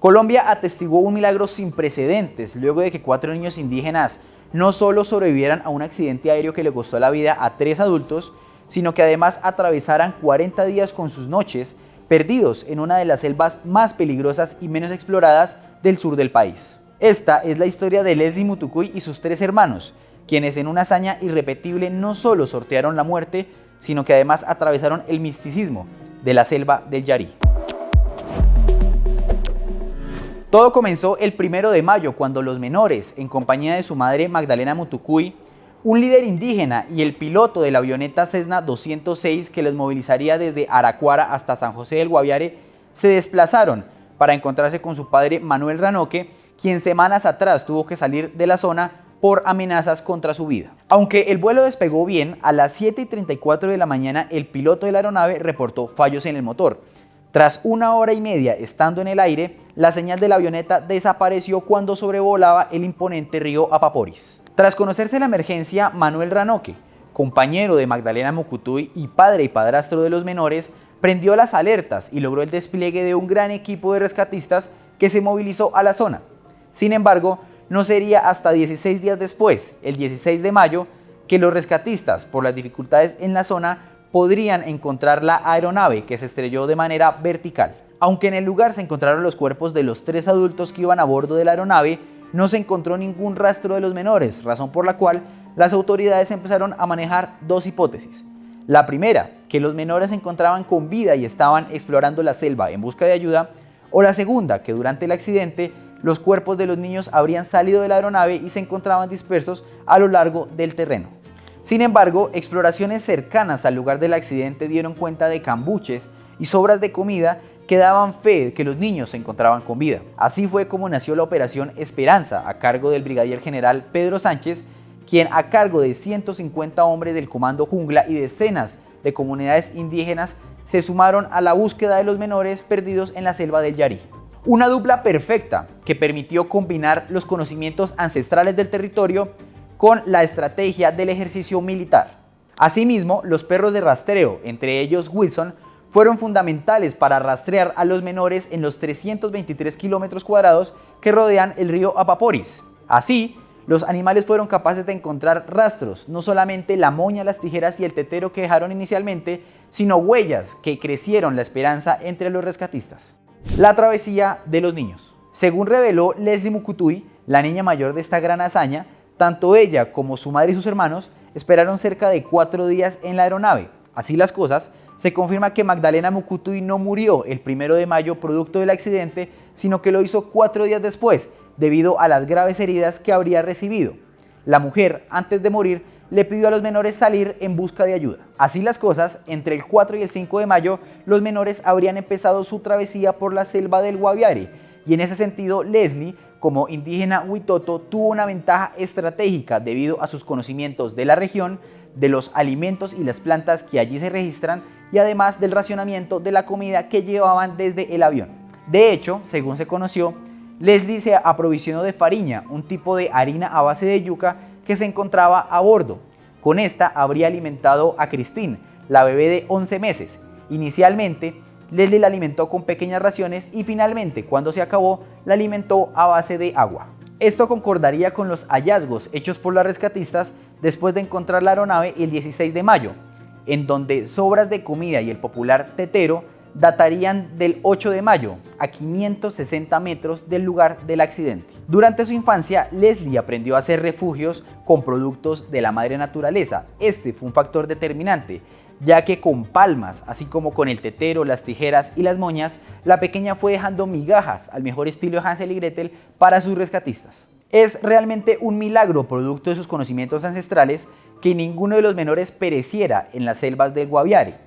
Colombia atestiguó un milagro sin precedentes luego de que 4 niños indígenas no solo sobrevivieran a un accidente aéreo que le costó la vida a 3 adultos, sino que además atravesaran 40 días con sus noches perdidos en una de las selvas más peligrosas y menos exploradas del sur del país. Esta es la historia de Leslie Mutucuy y sus 3 hermanos, quienes en una hazaña irrepetible no solo sortearon la muerte, sino que además atravesaron el misticismo de la selva del Yarí. Todo comenzó el 1 de mayo cuando los menores, en compañía de su madre Magdalena Mutucuy, un líder indígena y el piloto de la avioneta Cessna 206 que los movilizaría desde Araraquara hasta San José del Guaviare, se desplazaron para encontrarse con su padre Manuel Ranoque, quien semanas atrás tuvo que salir de la zona por amenazas contra su vida. Aunque el vuelo despegó bien, a las 7:34 de la mañana el piloto de la aeronave reportó fallos en el motor. Tras 1 hora y media estando en el aire, la señal de la avioneta desapareció cuando sobrevolaba el imponente río Apaporis. Tras conocerse la emergencia, Manuel Ranoque, compañero de Magdalena Mutucuy y padre y padrastro de los menores, prendió las alertas y logró el despliegue de un gran equipo de rescatistas que se movilizó a la zona. Sin embargo, no sería hasta 16 días después, el 16 de mayo, que los rescatistas, por las dificultades en la zona, podrían encontrar la aeronave que se estrelló de manera vertical. Aunque en el lugar se encontraron los cuerpos de los 3 adultos que iban a bordo de la aeronave, no se encontró ningún rastro de los menores, razón por la cual las autoridades empezaron a manejar 2 hipótesis. La primera, que los menores se encontraban con vida y estaban explorando la selva en busca de ayuda, o la segunda, que durante el accidente los cuerpos de los niños habrían salido de la aeronave y se encontraban dispersos a lo largo del terreno. Sin embargo, exploraciones cercanas al lugar del accidente dieron cuenta de cambuches y sobras de comida que daban fe de que los niños se encontraban con vida. Así fue como nació la Operación Esperanza, a cargo del brigadier general Pedro Sánchez, quien a cargo de 150 hombres del Comando Jungla y decenas de comunidades indígenas se sumaron a la búsqueda de los menores perdidos en la selva del Yarí. Una dupla perfecta que permitió combinar los conocimientos ancestrales del territorio con la estrategia del ejercicio militar. Asimismo, los perros de rastreo, entre ellos Wilson, fueron fundamentales para rastrear a los menores en los 323 kilómetros cuadrados que rodean el río Apaporis. Así, los animales fueron capaces de encontrar rastros, no solamente la moña, las tijeras y el tetero que dejaron inicialmente, sino huellas que crecieron la esperanza entre los rescatistas. La travesía de los niños. Según reveló Leslie Mutucuy, la niña mayor de esta gran hazaña, tanto ella como su madre y sus hermanos esperaron cerca de 4 días en la aeronave. Así las cosas, se confirma que Magdalena Mutucuy no murió el 1 de mayo producto del accidente, sino que lo hizo 4 días después, debido a las graves heridas que habría recibido. La mujer, antes de morir, le pidió a los menores salir en busca de ayuda. Así las cosas, entre el 4 y el 5 de mayo, los menores habrían empezado su travesía por la selva del Guaviare, y en ese sentido, Leslie, como indígena Huitoto, tuvo una ventaja estratégica debido a sus conocimientos de la región, de los alimentos y las plantas que allí se registran y además del racionamiento de la comida que llevaban desde el avión. De hecho, según se conoció, Leslie se aprovisionó de fariña, un tipo de harina a base de yuca que se encontraba a bordo. Con esta habría alimentado a Christine, la bebé de 11 meses. Inicialmente, Leslie la alimentó con pequeñas raciones y finalmente, cuando se acabó, la alimentó a base de agua. Esto concordaría con los hallazgos hechos por los rescatistas después de encontrar la aeronave el 16 de mayo, en donde sobras de comida y el popular tetero datarían del 8 de mayo, a 560 metros del lugar del accidente. Durante su infancia, Leslie aprendió a hacer refugios con productos de la madre naturaleza. Este fue un factor determinante, ya que con palmas, así como con el tetero, las tijeras y las moñas, la pequeña fue dejando migajas al mejor estilo de Hansel y Gretel para sus rescatistas. Es realmente un milagro producto de sus conocimientos ancestrales que ninguno de los menores pereciera en las selvas del Guaviare.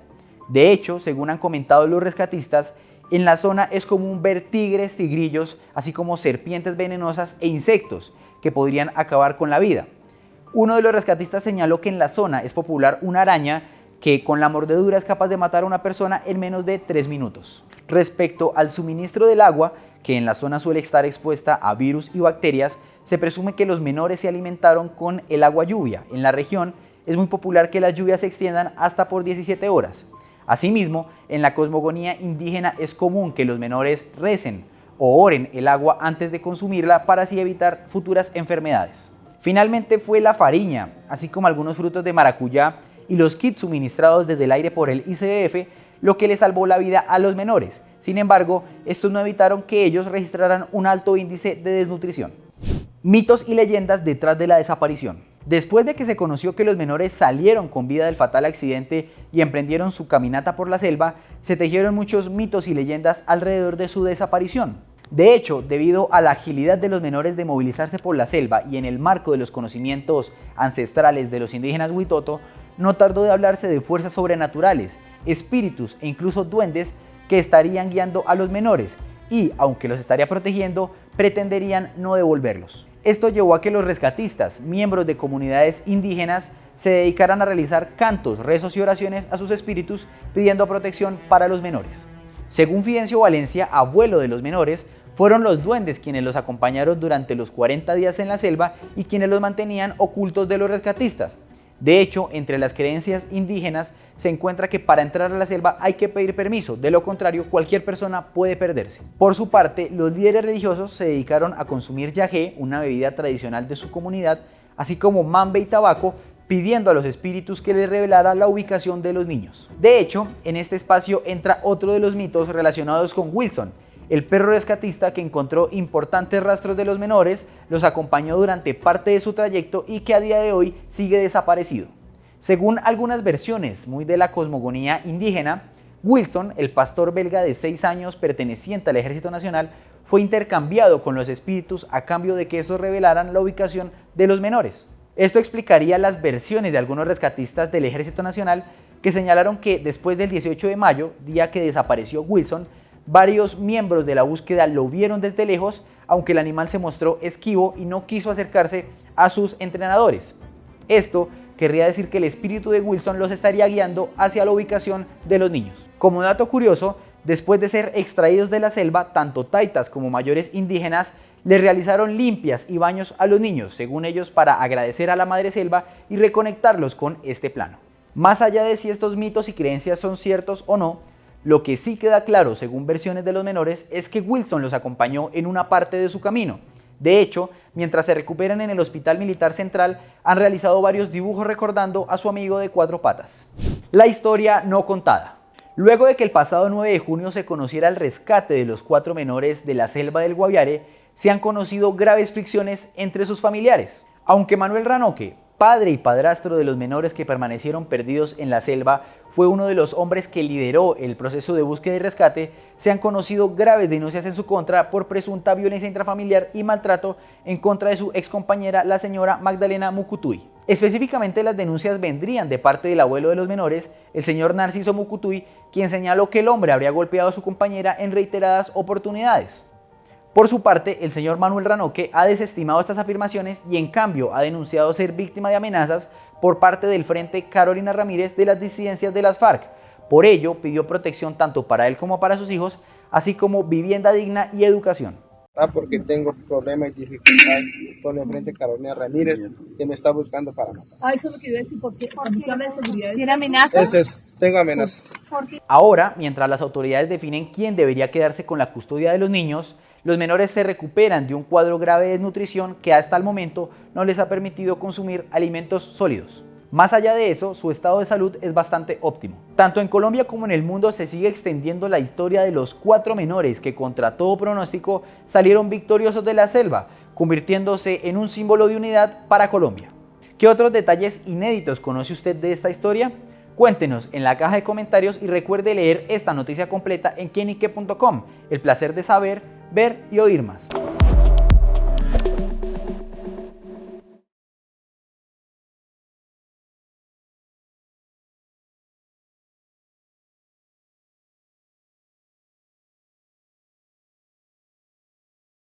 De hecho, según han comentado los rescatistas, en la zona es común ver tigres, tigrillos, así como serpientes venenosas e insectos que podrían acabar con la vida. Uno de los rescatistas señaló que en la zona es popular una araña que con la mordedura es capaz de matar a una persona en menos de 3 minutos. Respecto al suministro del agua, que en la zona suele estar expuesta a virus y bacterias, se presume que los menores se alimentaron con el agua lluvia. En la región es muy popular que las lluvias se extiendan hasta por 17 horas. Asimismo, en la cosmogonía indígena es común que los menores recen o oren el agua antes de consumirla para así evitar futuras enfermedades. Finalmente fue la fariña, así como algunos frutos de maracuyá y los kits suministrados desde el aire por el ICBF, lo que le salvó la vida a los menores. Sin embargo, estos no evitaron que ellos registraran un alto índice de desnutrición. Mitos y leyendas detrás de la desaparición. Después de que se conoció que los menores salieron con vida del fatal accidente y emprendieron su caminata por la selva, se tejieron muchos mitos y leyendas alrededor de su desaparición. De hecho, debido a la agilidad de los menores de movilizarse por la selva y en el marco de los conocimientos ancestrales de los indígenas Huitoto, no tardó de hablarse de fuerzas sobrenaturales, espíritus e incluso duendes que estarían guiando a los menores y, aunque los estaría protegiendo, pretenderían no devolverlos. Esto llevó a que los rescatistas, miembros de comunidades indígenas, se dedicaran a realizar cantos, rezos y oraciones a sus espíritus pidiendo protección para los menores. Según Fidencio Valencia, abuelo de los menores, fueron los duendes quienes los acompañaron durante los 40 días en la selva y quienes los mantenían ocultos de los rescatistas. De hecho, entre las creencias indígenas se encuentra que para entrar a la selva hay que pedir permiso, de lo contrario cualquier persona puede perderse. Por su parte, los líderes religiosos se dedicaron a consumir yagé, una bebida tradicional de su comunidad, así como mambe y tabaco, pidiendo a los espíritus que les revelara la ubicación de los niños. De hecho, en este espacio entra otro de los mitos relacionados con Wilson, el perro rescatista que encontró importantes rastros de los menores, los acompañó durante parte de su trayecto y que a día de hoy sigue desaparecido. Según algunas versiones muy de la cosmogonía indígena, Wilson, el pastor belga de 6 años perteneciente al Ejército Nacional, fue intercambiado con los espíritus a cambio de que estos revelaran la ubicación de los menores. Esto explicaría las versiones de algunos rescatistas del Ejército Nacional que señalaron que después del 18 de mayo, día que desapareció Wilson, varios miembros de la búsqueda lo vieron desde lejos, aunque el animal se mostró esquivo y no quiso acercarse a sus entrenadores. Esto querría decir que el espíritu de Wilson los estaría guiando hacia la ubicación de los niños. Como dato curioso, después de ser extraídos de la selva, tanto taitas como mayores indígenas les realizaron limpias y baños a los niños, según ellos, para agradecer a la madre selva y reconectarlos con este plano. Más allá de si estos mitos y creencias son ciertos o no, lo que sí queda claro, según versiones de los menores, es que Wilson los acompañó en una parte de su camino. De hecho, mientras se recuperan en el Hospital Militar Central, han realizado varios dibujos recordando a su amigo de 4 patas. La historia no contada. Luego de que el pasado 9 de junio se conociera el rescate de los 4 menores de la selva del Guaviare, se han conocido graves fricciones entre sus familiares. Aunque Manuel Ranoque, padre y padrastro de los menores que permanecieron perdidos en la selva, fue uno de los hombres que lideró el proceso de búsqueda y rescate, se han conocido graves denuncias en su contra por presunta violencia intrafamiliar y maltrato en contra de su excompañera, la señora Magdalena Mucutuy. Específicamente, las denuncias vendrían de parte del abuelo de los menores, el señor Narciso Mucutuy, quien señaló que el hombre habría golpeado a su compañera en reiteradas oportunidades. Por su parte, el señor Manuel Ranoque ha desestimado estas afirmaciones y en cambio ha denunciado ser víctima de amenazas por parte del Frente Carolina Ramírez de las disidencias de las FARC. Por ello, pidió protección tanto para él como para sus hijos, así como vivienda digna y educación. Porque tengo problemas y dificultades con el Frente Carolina Ramírez que me está buscando para matar. Eso es lo que iba a decir, porque de seguridad ¿Tiene amenazas? Tengo amenazas. Ahora, mientras las autoridades definen quién debería quedarse con la custodia de los niños, los menores se recuperan de un cuadro grave de desnutrición que hasta el momento no les ha permitido consumir alimentos sólidos. Más allá de eso, su estado de salud es bastante óptimo. Tanto en Colombia como en el mundo se sigue extendiendo la historia de los 4 menores que contra todo pronóstico salieron victoriosos de la selva, convirtiéndose en un símbolo de unidad para Colombia. ¿Qué otros detalles inéditos conoce usted de esta historia? Cuéntenos en la caja de comentarios y recuerde leer esta noticia completa en quienique.com. El placer de saber, ver y oír más.